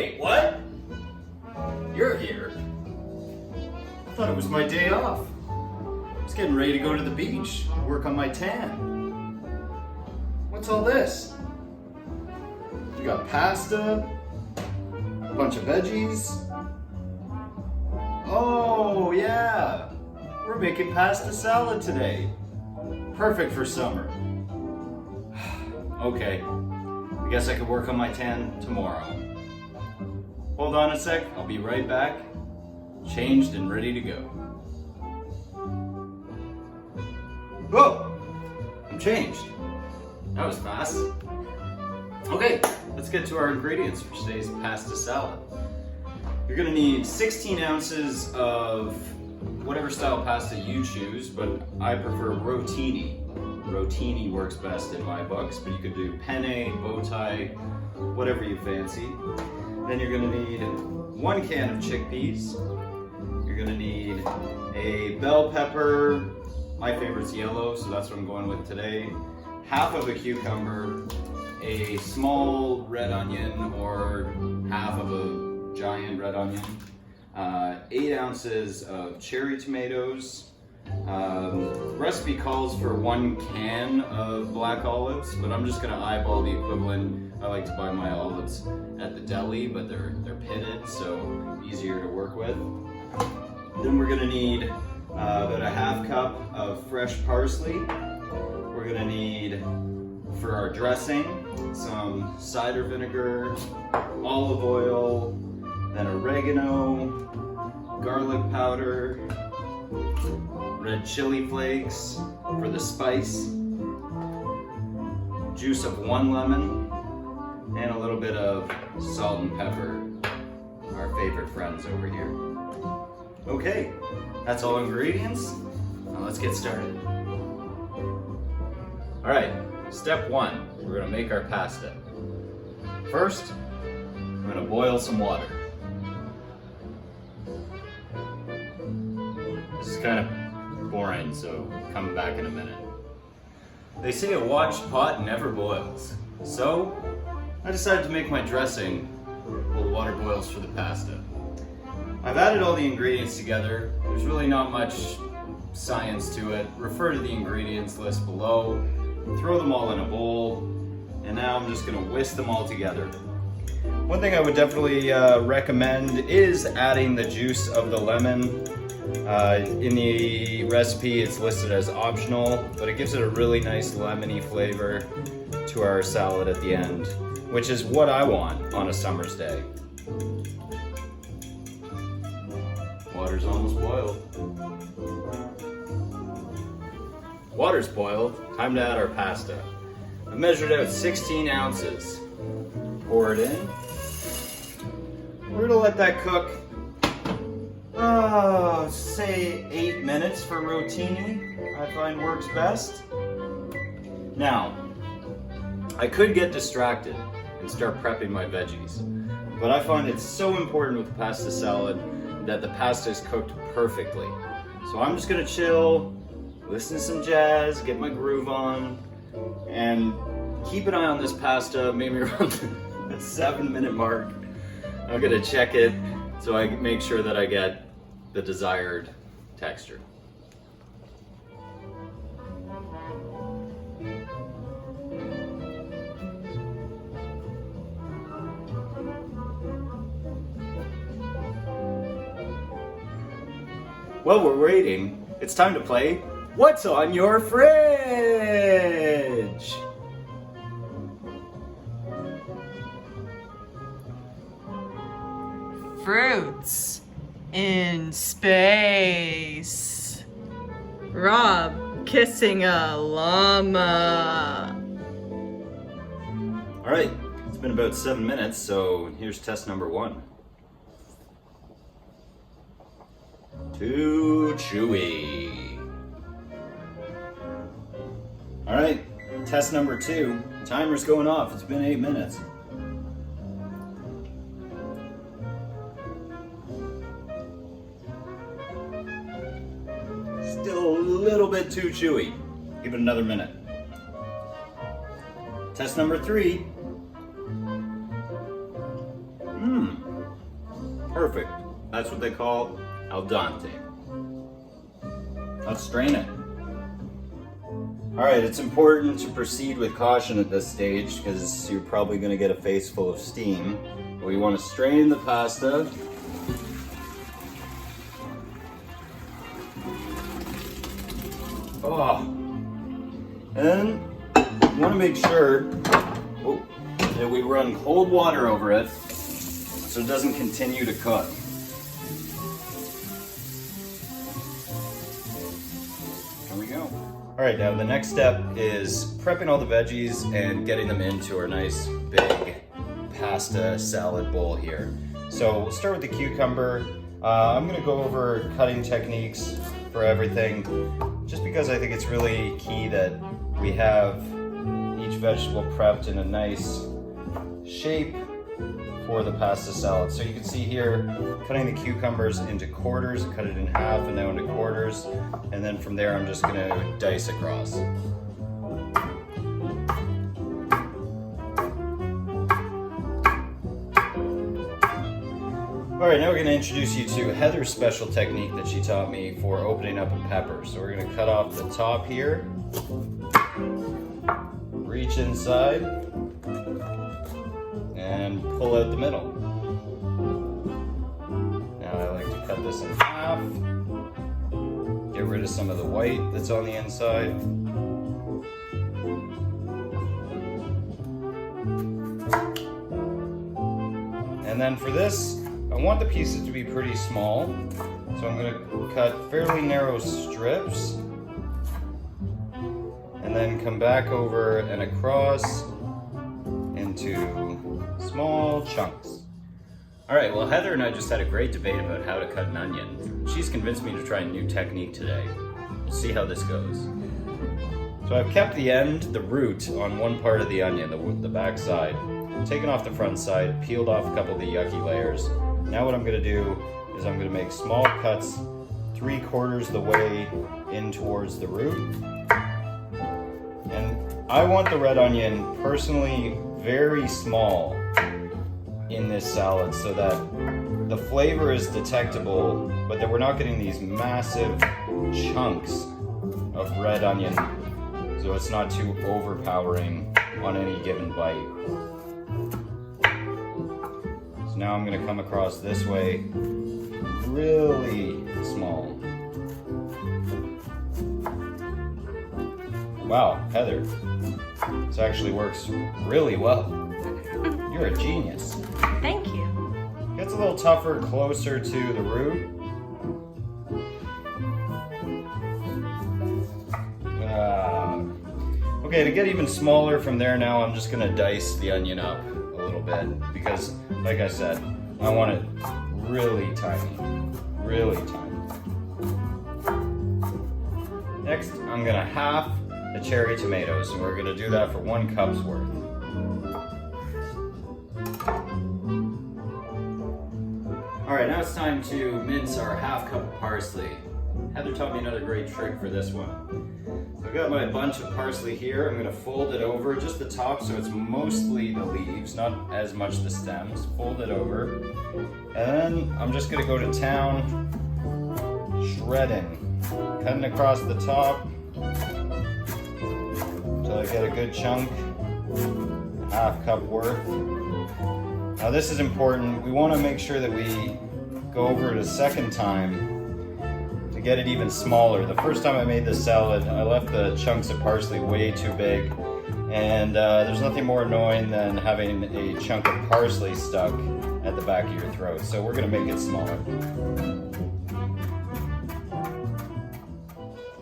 Wait, what? You're here? I thought it was my day off. I was getting ready to go to the beach, work on my tan. What's all this? You got pasta, a bunch of veggies. Oh yeah, we're making pasta salad today. Perfect for summer. Okay, I guess I could work on my tan tomorrow. Hold on a sec, I'll be right back. Changed and ready to go. Whoa, I'm changed. That was fast. Okay, let's get to our ingredients for today's pasta salad. You're gonna need 16 ounces of whatever style pasta you choose, but I prefer rotini. Rotini works best in my books, but you could do penne, bow tie, whatever you fancy. Then you're gonna need 1 can of chickpeas. You're gonna need a bell pepper. My favorite's yellow, so that's what I'm going with today. Half of a cucumber, a small red onion or half of a giant red onion, 8 ounces of cherry tomatoes. Recipe calls for 1 can of black olives, but I'm just gonna eyeball the equivalent. I like to buy my olives at the deli, but they're pitted, so easier to work with. Then we're gonna need about a half cup of fresh parsley. We're gonna need, for our dressing, some cider vinegar, olive oil, then oregano, garlic powder, red chili flakes for the spice, juice of 1 lemon, and a little bit of salt and pepper, our favorite friends over here. Okay, that's all ingredients. Now let's get started. All right, step 1, we're gonna make our pasta. First, I'm gonna boil some water. This is kind of boring, so come back in a minute. They say a watched pot never boils, so I decided to make my dressing while the water boils for the pasta. I've added all the ingredients together. There's really not much science to it. Refer to the ingredients list below. Throw them all in a bowl, and now I'm just gonna whisk them all together. One thing I would definitely recommend is adding the juice of the lemon. In the recipe it's listed as optional, but it gives it a really nice lemony flavor to our salad at the end, which is what I want on a summer's day. Water's almost boiled. Water's boiled, time to add our pasta. I measured out 16 ounces. Pour it in. We're gonna let that cook, say 8 minutes for rotini, I find works best. Now, I could get distracted and start prepping my veggies, but I find it's so important with the pasta salad that the pasta is cooked perfectly. So I'm just gonna chill, listen to some jazz, get my groove on, and keep an eye on this pasta, maybe around the 7-minute mark. I'm gonna check it so I make sure that I get the desired texture. While we're waiting, it's time to play What's on Your Fridge? Fruits in space. Rob kissing a llama. All right, it's been about 7 minutes, so here's test number 1. Too chewy. All right, test number 2. Timer's going off. It's been 8 minutes. Still a little bit too chewy. Give it another minute. Test number 3. perfect. That's what they call al dente. Let's strain it. All right, it's important to proceed with caution at this stage because you're probably going to get a face full of steam. We want to strain the pasta. Oh. And we want to make sure that we run cold water over it so it doesn't continue to cook. There we go. All right, now the next step is prepping all the veggies and getting them into our nice big pasta salad bowl here. So we'll start with the cucumber. I'm gonna go over cutting techniques for everything, just because I think it's really key that we have each vegetable prepped in a nice shape for the pasta salad. So you can see here, cutting the cucumbers into quarters, cut it in half and now into quarters, and then from there I'm just gonna dice across. All right, now we're gonna introduce you to Heather's special technique that she taught me for opening up a pepper. So we're gonna cut off the top here, reach inside, and pull out the middle. Now I like to cut this in half, get rid of some of the white that's on the inside. And then for this, I want the pieces to be pretty small, so I'm going to cut fairly narrow strips and then come back over and across into small chunks. All right, well, Heather and I just had a great debate about how to cut an onion. She's convinced me to try a new technique today. We'll see how this goes. So I've kept the end, the root, on one part of the onion, the back side. Taken off the front side, peeled off a couple of the yucky layers. Now what I'm going to do is I'm going to make small cuts 3/4 the way in towards the root. And I want the red onion personally very small in this salad so that the flavor is detectable, but that we're not getting these massive chunks of red onion, so it's not too overpowering on any given bite. Now I'm going to come across this way, really small. Wow, Heather, this actually works really well. You're a genius. Thank you. Gets a little tougher closer to the root. Okay, to get even smaller from there now, I'm just going to dice the onion up a little bit because, like I said, I want it really tiny, really tiny. Next, I'm gonna half the cherry tomatoes, and we're gonna do that for 1 cup's worth. All right, now it's time to mince our 1/2 cup of parsley. Heather taught me another great trick for this one. So I've got my bunch of parsley here. I'm gonna fold it over, just the top, so it's mostly the leaves, not as much the stems. Fold it over. And then I'm just gonna go to town, shredding. Cutting across the top until I get a good chunk, 1/2 cup worth. Now this is important. We wanna make sure that we go over it a second time to get it even smaller. The first time I made this salad, I left the chunks of parsley way too big, and there's nothing more annoying than having a chunk of parsley stuck at the back of your throat. So we're gonna make it smaller.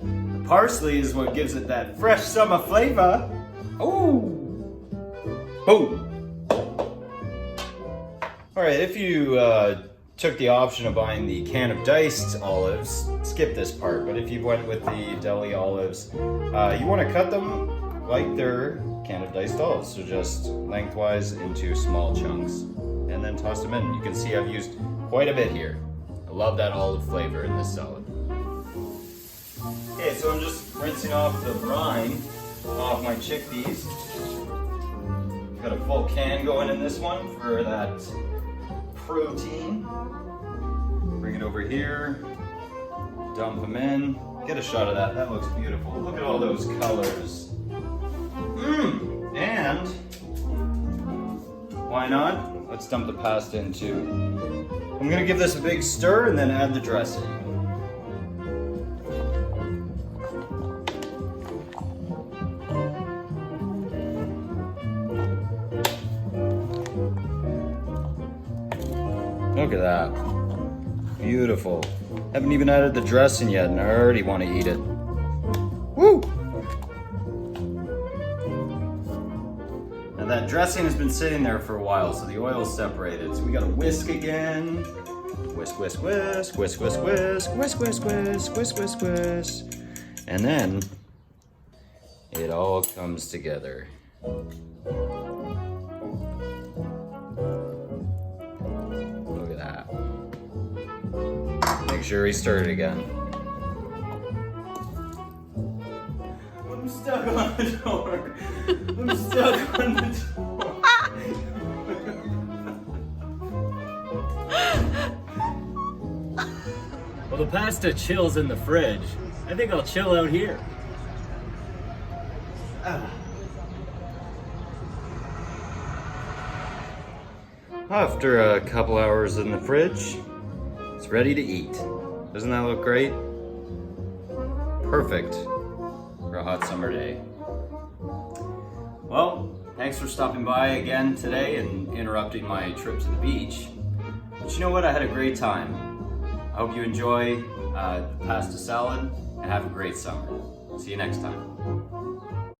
The parsley is what gives it that fresh summer flavor. Ooh! Boom! All right, if you took the option of buying the can of diced olives, skip this part, but if you went with the deli olives, you want to cut them like they're can of diced olives, so just lengthwise into small chunks, and then toss them in. You can see I've used quite a bit here. I love that olive flavor in this salad. Okay, so I'm just rinsing off the brine off my chickpeas. Got a full can going in this one for that protein. over here. Dump them in. Get a shot of that. That looks beautiful. Look at all those colors. And why not? Let's dump the pasta in too. I'm gonna give this a big stir and then add the dressing. Look at that. Beautiful. Haven't even added the dressing yet and I already want to eat it. Woo! Now that dressing has been sitting there for a while, so the oil is separated. So we gotta whisk again. Whisk, whisk, whisk, whisk, whisk, whisk, whisk, whisk, whisk, whisk, whisk, whisk. And then it all comes together. Make sure he stirred it again. I'm stuck on the door. I'm stuck on the door. Well, the pasta chills in the fridge. I think I'll chill out here. After a couple hours in the fridge, it's ready to eat. Doesn't that look great? Perfect for a hot summer day. Well, thanks for stopping by again today and interrupting my trip to the beach. But you know what? I had a great time. I hope you enjoy the pasta salad and have a great summer. See you next time.